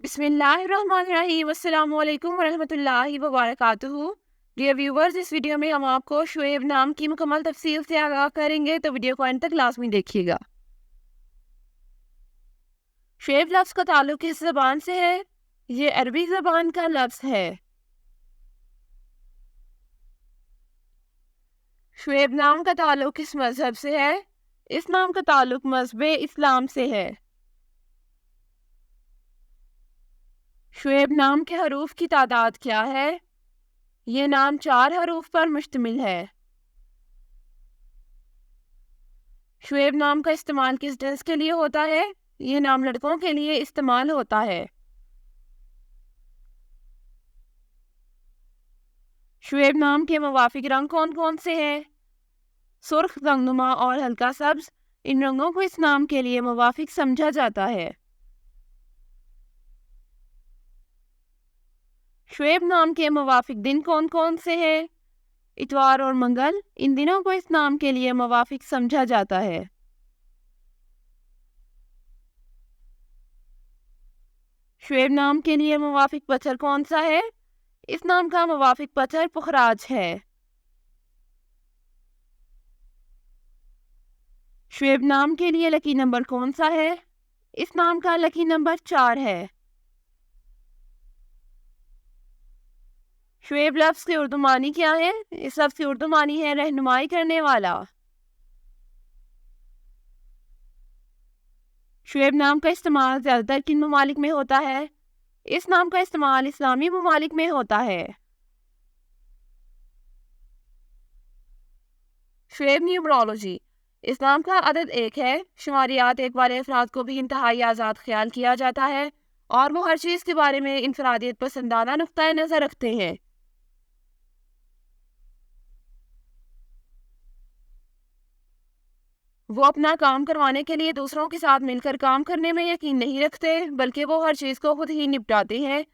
बिस्मिल्लाहिर्रहमानिर्रहीम अस्सलाम वालेकुम वरहमतुल्लाहि वबरकातुहू। डियर व्यूवर्स, इस वीडियो में हम आपको शुएब नाम की मुकम्मल तफसील से आगाह करेंगे, तो वीडियो को अंत तक लाजमी देखिएगा। शुएब लफ्ज़ का ताल्लुक किस ज़बान से है? ये अरबी ज़बान का लफ्ज़ है। शुएब नाम का ताल्लुक किस मज़हब से है? इस नाम का ताल्लुक मज़हब इस्लाम से है। शुएब नाम के हरूफ की तादाद क्या है? ये नाम 4 हरूफ पर मुश्तमिल है। शुएब नाम का इस्तेमाल किस जिन्स के लिए होता है? ये नाम लड़कों के लिए इस्तेमाल होता है। शुएब नाम के मुवाफिक रंग कौन कौन से हैं? सुर्ख, रंगनुमा और हल्का सब्ज। इन रंगों को इस नाम के लिए मुवाफिक समझा जाता है। शुएब नाम के मुवाफिक दिन कौन कौन से हैं? इतवार और मंगल। इन दिनों को इस नाम के लिए मुवाफिक समझा जाता है। शुएब नाम के लिए मुवाफिक पत्थर कौन सा है? इस नाम का मुवाफिक पत्थर पुखराज है। शुएब नाम के लिए लकी नंबर कौन सा है? इस नाम का लकी नंबर 4 है। शुएब लफ्ज़ की उर्दू मानी क्या है? इस लफ्ज़ की उर्दू मानी है रहनुमाई करने वाला। शुएब नाम का इस्तेमाल ज़्यादातर किन ममालिक में होता है? इस नाम का इस्तेमाल इस्लामी ममालिक में होता है। शुएब न्यूमरोलॉजी। इस नाम का अदद 1 है। शुमारियात 1 वाले अफराद को भी इंतहाई आज़ाद ख्याल किया जाता है और वो हर चीज़ के बारे में इनफरादियत पसंदाना नुक्ता नज़र रखते हैं। वो अपना काम करवाने के लिए दूसरों के साथ मिलकर काम करने में यकीन नहीं रखते, बल्कि वो हर चीज़ को खुद ही निपटाते हैं।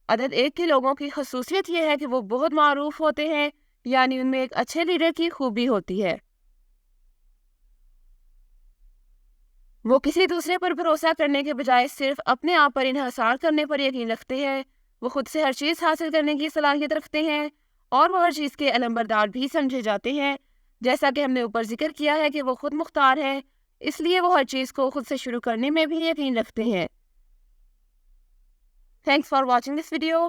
अदद 1 के लोगों की खसूसियत यह है कि वो बहुत मारूफ होते हैं, यानी उनमें एक अच्छे लीडर की खूबी होती है। वो किसी दूसरे पर भरोसा करने के बजाय सिर्फ अपने आप पर इन्हिसार करने पर यकीन रखते हैं। वो खुद से हर चीज़ हासिल करने की सलाहियत रखते हैं और वो हर चीज़ के अलंबरदार भी समझे जाते हैं। जैसा कि हमने ऊपर जिक्र किया है कि वो खुद मुख्तार है, इसलिए वो हर चीज़ को खुद से शुरू करने में भी यकीन रखते हैं। Thanks for watching this video.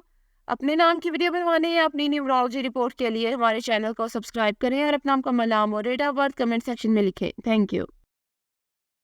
अपने नाम की वीडियो बनवाने या अपनी न्यूमरोलॉजी रिपोर्ट के लिए हमारे चैनल को सब्सक्राइब करें और अपना नाम, date of birth comment section में लिखें। Thank you.